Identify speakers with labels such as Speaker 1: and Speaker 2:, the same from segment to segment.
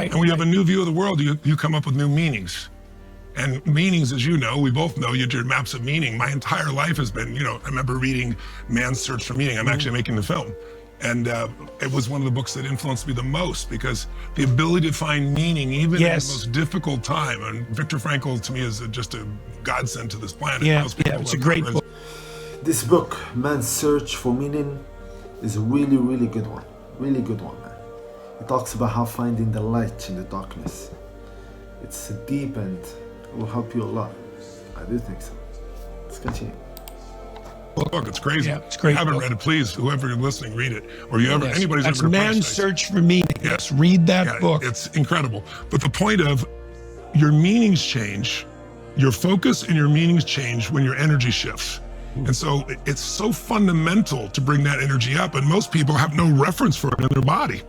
Speaker 1: And when you have a new view of the world, you come up with new meanings. And meanings, as you know, we both know, your maps of meaning. My entire life has been, I remember reading Man's Search for Meaning. I'm actually making the film. And it was one of the books that influenced me the most, because the ability to find meaning, even in the most difficult time. And Viktor Frankl, to me, is just a godsend to this planet.
Speaker 2: It's a great book.
Speaker 3: This book, Man's Search for Meaning, is a really, really good one. Really good one, man. It talks about how finding the light in the darkness. It's deep and it will help you a lot. I do think so. Let's continue.
Speaker 1: Well, look, it's crazy.
Speaker 2: Yeah, it's great.
Speaker 1: If you haven't read it, please, whoever you're listening, read it. Or anybody's
Speaker 2: That's
Speaker 1: ever
Speaker 2: Man's Search for Meaning. Yes, read that book.
Speaker 1: It's incredible. But the point of your meanings change, your focus and your meanings change when your energy shifts. And so it's so fundamental to bring that energy up. And most people have no reference for it in their body.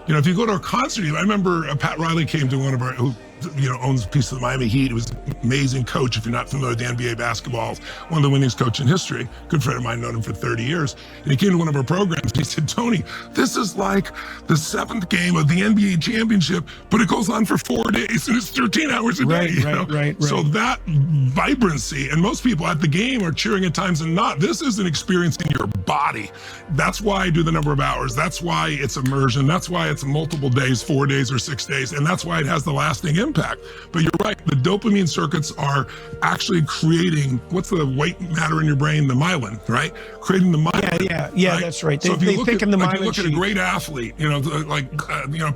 Speaker 1: If you go to a concert, I remember Pat Riley came to one of our, who owns a piece of the Miami Heat. It was an amazing coach. If you're not familiar with the NBA basketball, one of the winningest coach in history. Good friend of mine, known him for 30 years. And he came to one of our programs. He said, Tony, this is like the 7th game of the NBA championship, but it goes on for 4 days and it's 13 hours a day.
Speaker 2: Right.
Speaker 1: So that vibrancy, and most people at the game are cheering at times and not. This is an experience in your body. That's why I do the number of hours. That's why it's immersion. That's why it's multiple days, 4 days or 6 days. And that's why it has the lasting impact. But you're right, the dopamine circuits are actually creating, what's the white matter in your brain? The myelin, right? Creating the myelin.
Speaker 2: Yeah,
Speaker 1: right?
Speaker 2: that's right.
Speaker 1: So if you look at,
Speaker 2: in the
Speaker 1: like,
Speaker 2: myelin
Speaker 1: you look at a great athlete,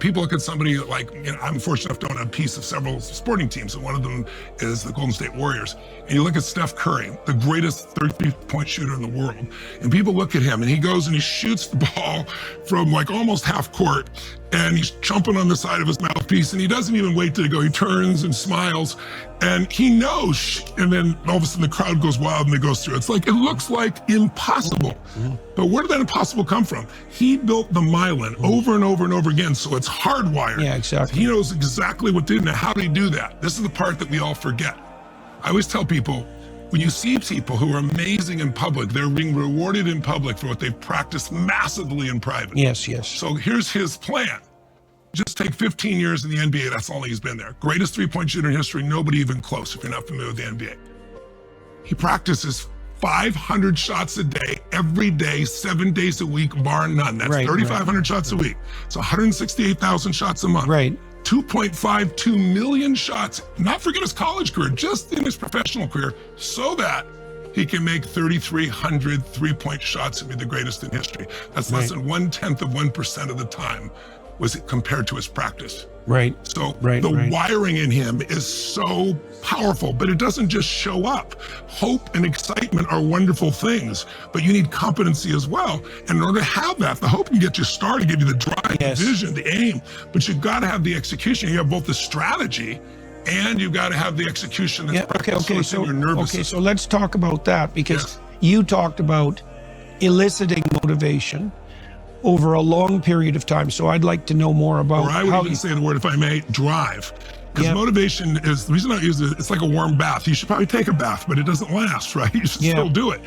Speaker 1: people look at somebody like, I'm fortunate enough to own a piece of several sporting teams, and one of them is the Golden State Warriors. And you look at Steph Curry, the greatest 33-point shooter in the world, and people look at him and he goes and he shoots the ball from like almost half court, and he's chomping on the side of his mouthpiece, and he doesn't even wait to go. He turns and smiles, and he knows. And then all of a sudden the crowd goes wild and it goes through. It's like, it looks like impossible. But where did that impossible come from? He built the myelin over and over and over again, so it's hardwired.
Speaker 2: Yeah, exactly.
Speaker 1: He knows exactly what to do. Now, how did he do that? This is the part that we all forget. I always tell people, when you see people who are amazing in public, they're being rewarded in public for what they've practiced massively in private.
Speaker 2: Yes.
Speaker 1: So here's his plan. Just take 15 years in the NBA, that's all he's been there. Greatest 3-point shooter in history, nobody even close if you're not familiar with the NBA. He practices 500 shots a day, every day, 7 days a week, bar none. That's 3,500 shots a week. It's 168,000 shots a month.
Speaker 2: Right.
Speaker 1: 2.52 million shots, not forget his college career, just in his professional career, so that he can make 3,300 3-point shots and be the greatest in history. That's less than 1/10 of the time was it compared to his practice.
Speaker 2: Right.
Speaker 1: So the wiring in him is so powerful, but it doesn't just show up. Hope and excitement are wonderful things, but you need competency as well. And in order to have that, the hope can get you started, give you the drive, the vision, the aim, but you've got to have the execution. You have both the strategy and you've got to have the execution that's practiced in your nervous system.
Speaker 2: So let's talk about that, because you talked about eliciting motivation over a long period of time. So I'd like to know more about
Speaker 1: I would even say the word, if I may, drive. Because motivation is, the reason I use it, it's like a warm bath. You should probably take a bath, but it doesn't last, right? You should still do it.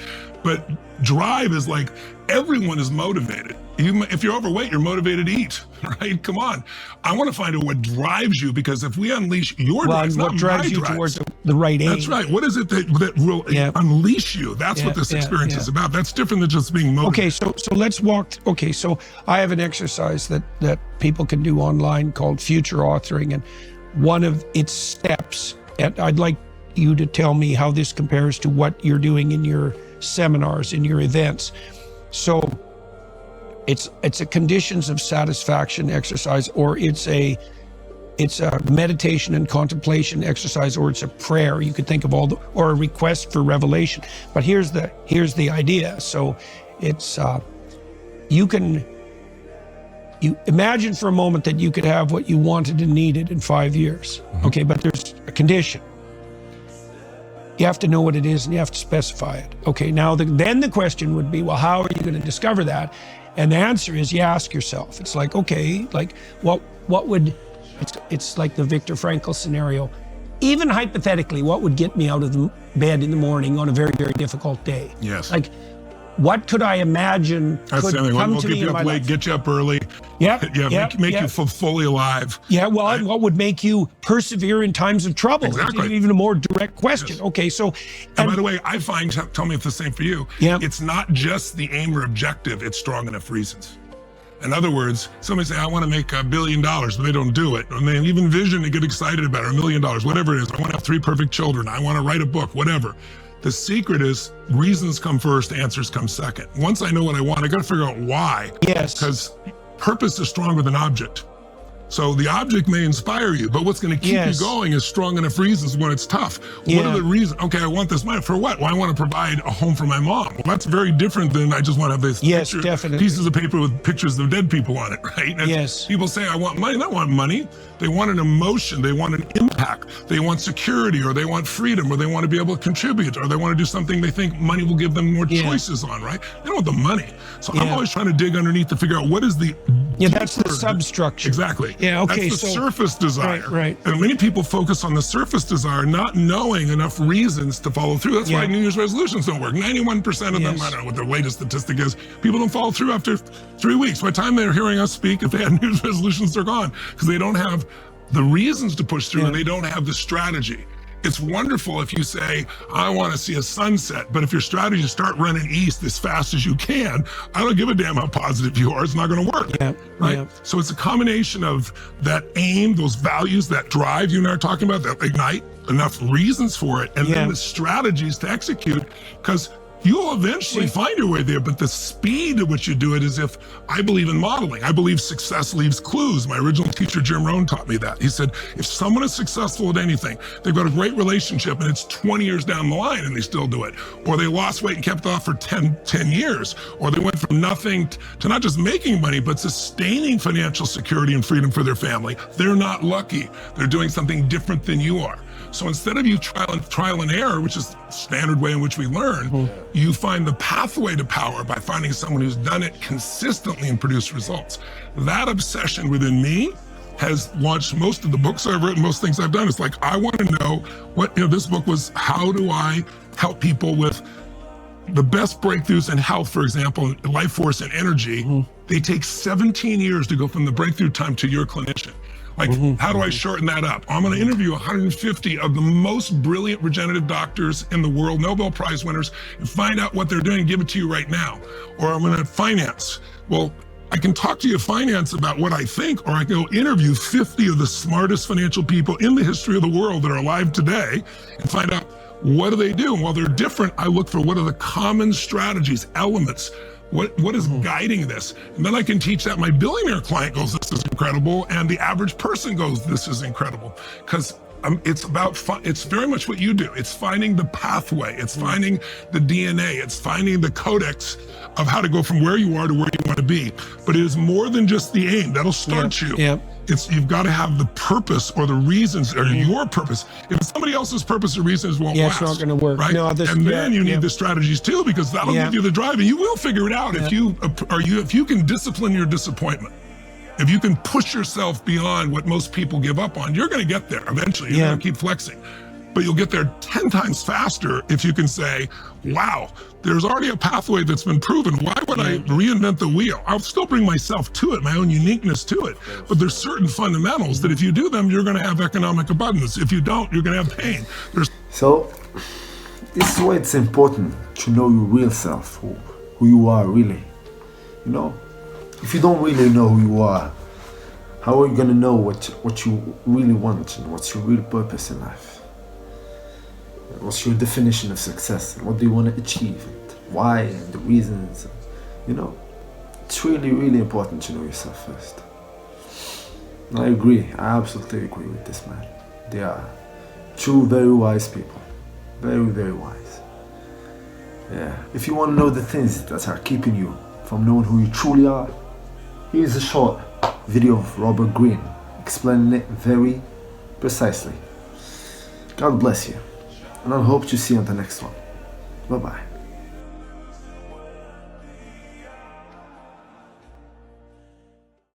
Speaker 1: But drive is like, everyone is motivated. If you're overweight, you're motivated to eat, right? Come on. I want to find out what drives you, because if we unleash your drives,
Speaker 2: what drives you towards the right aim.
Speaker 1: That's right. What is it that will unleash you? That's what this experience is about. That's different than just being motivated.
Speaker 2: Okay, so let's walk. Okay, so I have an exercise that people can do online called future authoring, and one of its steps, and I'd like you to tell me how this compares to what you're doing in your seminars, in your events. So it's a conditions of satisfaction exercise, or it's a meditation and contemplation exercise, or it's a prayer. You could think of or a request for revelation. But here's the idea. So it's you imagine for a moment that you could have what you wanted and needed in 5 years. Okay, but there's a condition. You have to know what it is and you have to specify it. Okay, now then the question would be, well, how are you going to discover that? And the answer is, you ask yourself. It's like, okay, like what would, it's like the Viktor Frankl scenario. Even hypothetically, what would get me out of the bed in the morning on a very, very difficult day?
Speaker 1: Yes.
Speaker 2: Like, what could I imagine
Speaker 1: That's
Speaker 2: could
Speaker 1: the thing.
Speaker 2: come
Speaker 1: We'll
Speaker 2: to
Speaker 1: get
Speaker 2: me
Speaker 1: you
Speaker 2: in my
Speaker 1: up late,
Speaker 2: life?
Speaker 1: get you up early.
Speaker 2: Yep,
Speaker 1: Yeah,
Speaker 2: yep,
Speaker 1: make
Speaker 2: yep.
Speaker 1: you feel fully alive.
Speaker 2: Yeah, well, and what would make you persevere in times of trouble?
Speaker 1: Exactly.
Speaker 2: Even a more direct question.
Speaker 1: Yes.
Speaker 2: Okay, so...
Speaker 1: And by the way, I find, tell me if it's the same for you,
Speaker 2: Yeah.
Speaker 1: it's not just the aim or objective, it's strong enough reasons. In other words, somebody say, I want to make $1 billion, but they don't do it. And they even vision and get excited about it, $1 million, whatever it is. I want to have 3 perfect children. I want to write a book, whatever. The secret is reasons come first, answers come second. Once I know what I want, I got to figure out why.
Speaker 2: Yes.
Speaker 1: Because purpose is stronger than object. So the object may inspire you, but what's going to keep
Speaker 2: Yes.
Speaker 1: you going is strong enough reasons when it's tough. What
Speaker 2: Yeah.
Speaker 1: are the reasons? Okay, I want this money for what? Well, I want to provide a home for my mom. Well, that's very different than I just want to have this
Speaker 2: Yes, definitely.
Speaker 1: pieces of paper with pictures of dead people on it, right? And
Speaker 2: Yes.
Speaker 1: people say, I want money. They don't want money. They want an emotion. They want an impact. They want security, or they want freedom, or they want to be able to contribute, or they want to do something they think money will give them more
Speaker 2: Yeah.
Speaker 1: choices on, right? They don't want the money. So I'm
Speaker 2: Yeah.
Speaker 1: always trying to dig underneath to figure out what is the
Speaker 2: Yeah, that's the
Speaker 1: deeper-
Speaker 2: substructure.
Speaker 1: Exactly.
Speaker 2: Yeah, okay,
Speaker 1: That's the
Speaker 2: so-
Speaker 1: surface desire.
Speaker 2: Right.
Speaker 1: And many people focus on the surface desire, not knowing enough reasons to follow through. That's why
Speaker 2: Yeah.
Speaker 1: New Year's resolutions don't work. 91% of them,
Speaker 2: Yes.
Speaker 1: I don't know what the latest statistic is, people don't follow through after 3 weeks. By the time they're hearing us speak, if they had New Year's resolutions, they're gone because they don't have the reasons to push through,
Speaker 2: Yeah.
Speaker 1: and they don't have the strategy. It's wonderful if you say, I want to see a sunset, but if your strategy is start running east as fast as you can, I don't give a damn how positive you are, it's not going to work.
Speaker 2: Yeah,
Speaker 1: Right?
Speaker 2: yeah.
Speaker 1: So it's a combination of that aim, those values, that drive you and I are talking about, that ignite, enough reasons for it, and
Speaker 2: Yeah.
Speaker 1: then the strategies to execute, because you'll eventually find your way there, but the speed at which you do it is if I believe in modeling. I believe success leaves clues. My original teacher, Jim Rohn, taught me that. He said, if someone is successful at anything, they've got a great relationship and it's 20 years down the line and they still do it, or they lost weight and kept off for 10 years, or they went from nothing to not just making money, but sustaining financial security and freedom for their family, they're not lucky. They're doing something different than you are. So instead of you trial and error, which is the standard way in which we learn, you find the pathway to power by finding someone who's done it consistently and produced results. That obsession within me has launched most of the books I've written, most things I've done. It's like, I want to know what, this book was, how do I help people with the best breakthroughs in health, for example, life force and energy. They take 17 years to go from the breakthrough time to your clinician. Like, how do I shorten that up? I'm going to interview 150 of the most brilliant regenerative doctors in the world, Nobel Prize winners, and find out what they're doing and give it to you right now. Or I'm going to finance. Well, I can talk to you finance about what I think, or I can go interview 50 of the smartest financial people in the history of the world that are alive today and find out what do they do. And while they're different, I look for what are the common strategies, elements. What is guiding this? And then I can teach that. My billionaire client goes, this is incredible. And the average person goes, this is incredible. Because it's about, it's very much what you do. It's finding the pathway. It's finding the DNA. It's finding the codex of how to go from where you are to where you want to be. But it is more than just the aim. That'll start you.
Speaker 2: Yeah.
Speaker 1: You've got to have the purpose or the reasons or your purpose. If it's somebody else's purpose or reasons, it won't last.
Speaker 2: It's not going to work.
Speaker 1: Right?
Speaker 2: No,
Speaker 1: And then you need the strategies too, because that'll give you the drive, and you will figure it out if you can discipline your disappointment. If you can push yourself beyond what most people give up on, you're going to get there eventually. You're going to keep flexing. But you'll get there 10 times faster if you can say, wow, there's already a pathway that's been proven. Why would I reinvent the wheel? I'll still bring myself to it, my own uniqueness to it. But there's certain fundamentals that if you do them, you're going to have economic abundance. If you don't, you're going to have pain.
Speaker 3: So this is why it's important to know your real self, who you are really. If you don't really know who you are, how are you going to know what you really want and what's your real purpose in life? What's your definition of success? And what do you want to achieve? And why? And the reasons? It's really, really important to know yourself first. And I agree. I absolutely agree with this man. They are two very wise people. Very, very wise. Yeah. If you want to know the things that are keeping you from knowing who you truly are, here's a short video of Robert Greene explaining it very precisely. God bless you. And I hope to see you on the next one. Bye-bye.